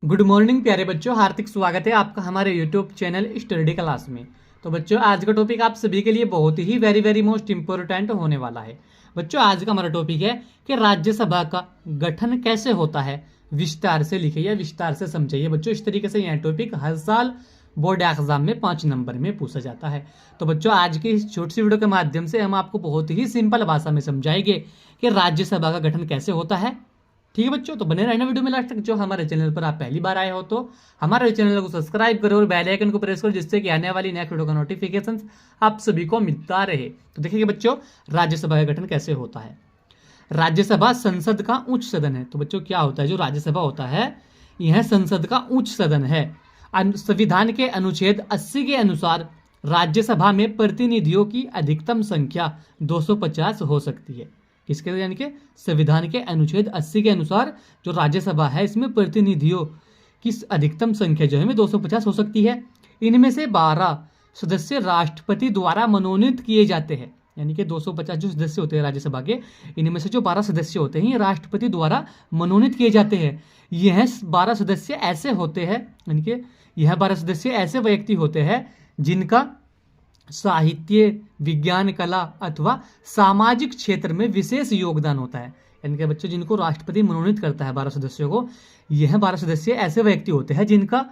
Good morning प्यारे बच्चों, हार्दिक स्वागत है आपका हमारे यूट्यूब चैनल स्टडी क्लास में। तो बच्चों, आज का टॉपिक आप सभी के लिए बहुत ही वेरी मोस्ट इंपॉर्टेंट होने वाला है। बच्चों, आज का हमारा टॉपिक है कि राज्यसभा का गठन कैसे होता है। विस्तार से लिखिए, विस्तार से समझिए बच्चों। इस तरीके से यह टॉपिक हर साल बोर्ड एग्जाम में 5 नंबर में पूछा जाता है। तो बच्चों, आज की इस छोटी सी वीडियो के माध्यम से हम आपको बहुत ही सिंपल भाषा में समझाएंगे कि राज्यसभा का गठन कैसे होता है। ठीक है बच्चों, तो बने रहना वीडियो में लास्ट तक। जो हमारे चैनल पर आप पहली बार आए हो तो हमारे चैनल को सब्सक्राइब करो और बेल आइकन को प्रेस करो, जिससे कि आने वाली नेक्स्ट वीडियो का नोटिफिकेशन आप सभी को मिलता रहे। तो देखिए बच्चों, राज्यसभा का गठन कैसे होता है। राज्यसभा संसद का उच्च सदन है। तो बच्चों, क्या होता है जो राज्यसभा होता है, यह संसद का उच्च सदन है। संविधान के अनुच्छेद 80 के अनुसार राज्यसभा में प्रतिनिधियों की अधिकतम संख्या 250 हो सकती है। किसके, यानी कि संविधान के अनुच्छेद 80 के अनुसार जो राज्यसभा है, इसमें प्रतिनिधियों की अधिकतम संख्या जो है 250 हो सकती है। इनमें से 12 सदस्य राष्ट्रपति द्वारा मनोनीत किए जाते हैं। यानी कि 250 जो सदस्य होते हैं राज्यसभा के, इनमें से जो 12 सदस्य होते हैं ये राष्ट्रपति द्वारा मनोनीत किए जाते हैं। यह 12 सदस्य ऐसे होते हैं, यानी कि यह 12 सदस्य ऐसे व्यक्ति होते हैं जिनका साहित्य, विज्ञान, कला अथवा सामाजिक क्षेत्र में विशेष योगदान होता है। यानी कि बच्चों, जिनको राष्ट्रपति मनोनीत करता है 12 सदस्यों को, यह 12 सदस्य ऐसे व्यक्ति होते हैं जिनका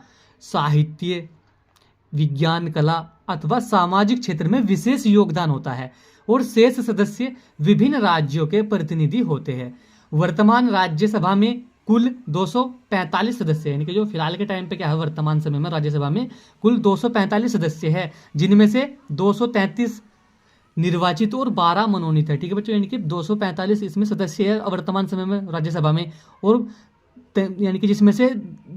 साहित्य, विज्ञान, कला अथवा सामाजिक क्षेत्र में विशेष योगदान होता है। और शेष सदस्य विभिन्न राज्यों के प्रतिनिधि होते हैं। वर्तमान राज्यसभा में कुल 245 सदस्य, यानी कि जो फिलहाल के टाइम पे क्या है, वर्तमान समय में राज्यसभा में कुल 245 सदस्य है, जिनमें से 233 निर्वाचित और 12 मनोनीत है। ठीक है बच्चों, यानी कि 245 इसमें सदस्य है वर्तमान समय में राज्यसभा में, और यानी कि जिसमें से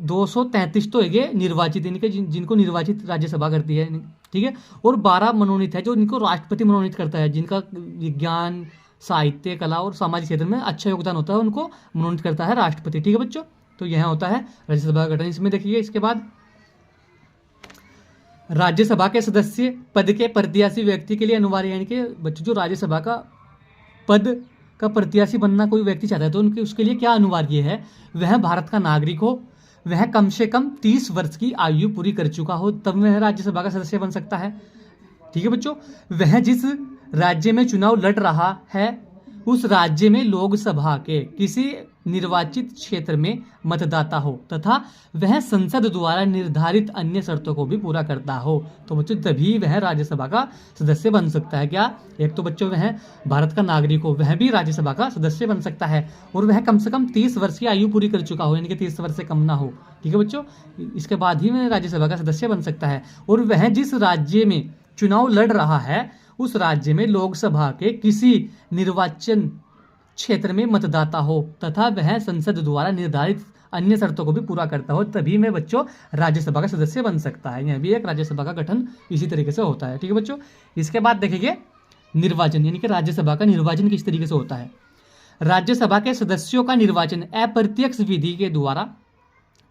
233 तो है निर्वाचित, यानी कि जिनको निर्वाचित राज्यसभा करती है। ठीक है, और 12 मनोनीत है जो इनको राष्ट्रपति मनोनीत करता है, जिनका विज्ञान, साहित्य, कला और सामाजिक क्षेत्र में अच्छा योगदान होता है, उनको मनोनीत करता है राष्ट्रपति। ठीक है बच्चों, तो यह होता है राज्यसभा का गठन। इसमें देखिए, इसके बाद राज्यसभा के सदस्य पद के प्रत्याशी व्यक्ति के लिए अनिवार्य, यानी कि बच्चों जो राज्यसभा का पद का प्रत्याशी बनना कोई व्यक्ति चाहता है तो उनके उसके लिए क्या अनिवार्य है, वह भारत का नागरिक हो, वह कम से कम 30 वर्ष की आयु पूरी कर चुका हो, तब वह राज्यसभा का सदस्य बन सकता है। ठीक है बच्चों, वह जिस राज्य में चुनाव लड़ रहा है उस राज्य में लोकसभा के किसी निर्वाचित क्षेत्र में मतदाता हो तथा वह संसद द्वारा निर्धारित अन्य शर्तों को भी पूरा करता हो। तो बच्चों, तभी वह राज्यसभा का सदस्य बन सकता है। क्या, एक तो बच्चों वह भारत का नागरिक हो, वह भी राज्यसभा का सदस्य बन सकता है, और वह कम से कम 30 वर्ष की आयु पूरी कर चुका हो, यानी कि 30 वर्ष से कम ना हो। ठीक है बच्चों, इसके बाद ही वह राज्यसभा का सदस्य बन सकता है। और वह जिस राज्य में चुनाव लड़ रहा है उस राज्य में लोकसभा के किसी निर्वाचन क्षेत्र में मतदाता हो तथा वह संसद द्वारा निर्धारित अन्य शर्तों को भी पूरा करता हो, तभी में बच्चों राज्यसभा का सदस्य बन सकता है। यह भी एक राज्यसभा का गठन इसी तरीके से होता है। ठीक है बच्चों, इसके बाद देखेंगे निर्वाचन, यानी कि राज्यसभा का निर्वाचन किस तरीके से होता है। राज्यसभा के सदस्यों का निर्वाचन अप्रत्यक्ष विधि के द्वारा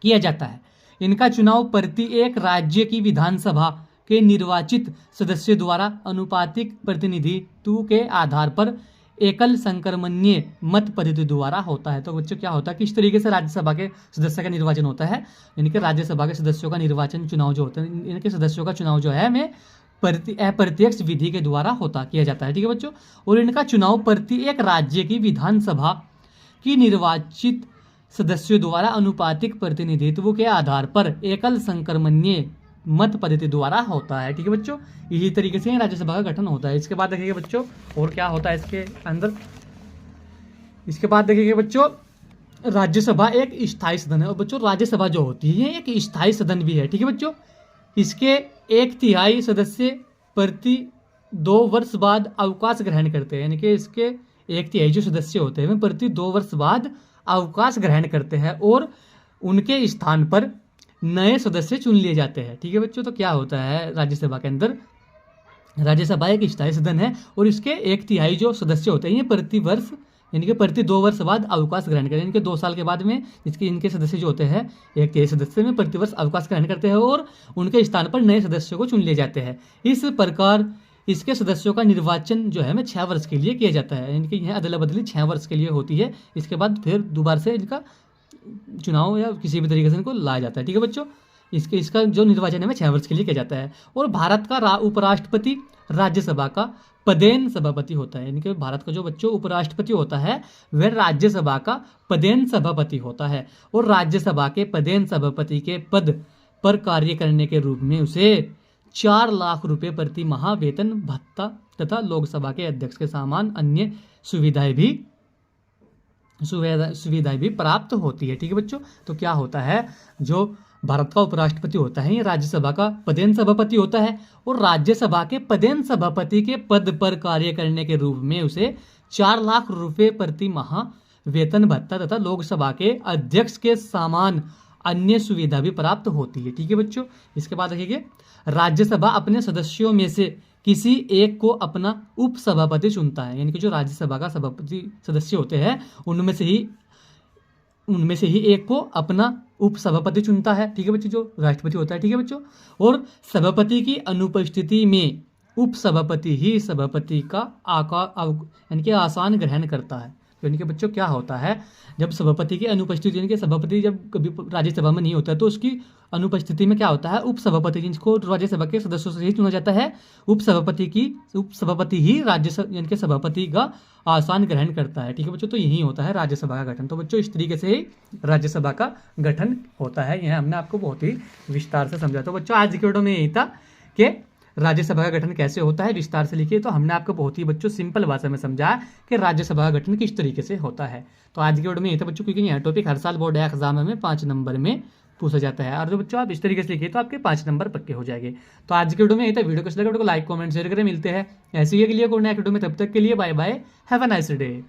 किया जाता है। इनका चुनाव प्रत्येक राज्य की विधानसभा के निर्वाचित सदस्यों द्वारा अनुपातिक प्रतिनिधित्व के आधार पर एकल संक्रमणीय मत पद्धति द्वारा होता है। तो बच्चों, क्या होता है, किस तरीके से राज्यसभा के सदस्य का निर्वाचन होता है, यानी कि राज्यसभा के सदस्यों का निर्वाचन, चुनाव जो होता है, इनके सदस्यों का चुनाव जो है हमें अप्रत्यक्ष विधि के द्वारा किया जाता है। ठीक है बच्चों, और इनका चुनाव प्रत्येक राज्य की विधानसभा की निर्वाचित सदस्यों द्वारा अनुपातिक प्रतिनिधित्व के आधार पर एकल संक्रमणीय मत पद्धति द्वारा होता है। ठीक है बच्चों, यही तरीके से राज्यसभा का गठन होता है। इसके बाद देखिए बच्चों, और क्या होता है इसके अंदर। इसके बाद देखिए बच्चों, राज्यसभा एक स्थायी सदन है। और बच्चों, राज्यसभा जो होती है ये एक स्थायी सदन भी है। ठीक है बच्चों, इसके 1/3 सदस्य प्रति 2 वर्ष बाद अवकाश ग्रहण करते हैं, यानी कि इसके 1/3 जो सदस्य होते हैं वे प्रति 2 वर्ष बाद अवकाश ग्रहण करते हैं और उनके स्थान पर नए सदस्य चुन लिए जाते हैं। ठीक है बच्चों, तो क्या होता है राज्यसभा के अंदर, राज्यसभा एक स्थायी सदन है और इसके 1/3 जो सदस्य होते हैं ये प्रति वर्ष, यानी कि प्रति 2 वर्ष बाद अवकाश ग्रहण करें, यानी कि 2 साल के बाद में इनके सदस्य जो होते हैं 1/3 सदस्य में प्रति वर्ष अवकाश ग्रहण करते हैं और उनके स्थान पर नए सदस्यों को चुन लिए जाते हैं। इस प्रकार इसके सदस्यों का निर्वाचन जो है 6 वर्ष के लिए किया जाता है, यानी कि यह अदला बदली 6 वर्ष के लिए होती है। इसके बाद फिर दोबारा से इनका चुनाव या किसी भी तरीके से इनको लाया जाता है। ठीक है बच्चों, इसका जो निर्वाचन है वह 6 वर्ष के लिए किया जाता है। और भारत का उपराष्ट्रपति राज्यसभा का पदेन सभापति होता है, यानी कि भारत का जो बच्चों उपराष्ट्रपति होता है वह राज्यसभा का पदेन सभापति होता है। और राज्यसभा के पदेन सभापति के पद पर कार्य करने के रूप में उसे 4 लाख रुपए प्रति माह वेतन भत्ता तथा लोकसभा के अध्यक्ष के समान अन्य सुविधाएं भी प्राप्त होती है। ठीक है बच्चों, तो क्या होता है, जो भारत का उपराष्ट्रपति होता है ये राज्यसभा का पदेन सभापति होता है, और राज्यसभा के पदेन सभापति के पद पर कार्य करने के रूप में उसे 4 लाख रुपए प्रति माह वेतन भत्ता तथा लोकसभा के अध्यक्ष के समान अन्य सुविधा भी प्राप्त होती है। ठीक है बच्चों, इसके बाद देखिए, राज्यसभा अपने सदस्यों में से किसी एक को अपना उपसभापति चुनता है, यानी कि जो राज्यसभा का सभापति सदस्य होते हैं उनमें से ही एक को अपना उपसभापति चुनता है। ठीक है बच्चों, जो राष्ट्रपति होता है। ठीक है बच्चों, और सभापति की अनुपस्थिति में उपसभापति ही सभापति का यानी कि आसन ग्रहण करता है। यानी कि बच्चों क्या होता है, जब सभापति की अनुपस्थिति, यानी कि सभापति जब कभी राज्यसभा में नहीं होता है तो उसकी अनुपस्थिति में क्या होता है, उपसभापति, जिनको राज्यसभा के सदस्यों से ही चुना जाता है, उपसभापति ही राज्यसभा यानी कि सभापति का आसन ग्रहण करता है। ठीक है बच्चों, तो यही होता है राज्यसभा का गठन। तो बच्चों इस तरीके से ही राज्यसभा का गठन होता है। यह हमने आपको बहुत ही विस्तार से समझा। तो बच्चों आज की वीडियो में यही था कि राज्यसभा का गठन कैसे होता है, विस्तार से लिखिए। तो हमने आपको बहुत ही बच्चों सिंपल भाषा में समझाया कि राज्यसभा का गठन किस तरीके से होता है। तो आज की वीडियो में यही था बच्चों, क्योंकि यह टॉपिक हर साल बोर्ड एग्जाम में 5 नंबर में पूछा जाता है, और जो बच्चों आप इस तरीके से लिखिए तो आपके 5 नंबर पक्के हो जाएंगे। तो आज की वीडियो में यही था। वीडियो कैसे लगा, वीडियो को लाइक कमेंट शेयर करें। मिलते हैं ऐसे ही के लिए कोई नया वीडियो में, तब तक के लिए bye bye, have a nice day.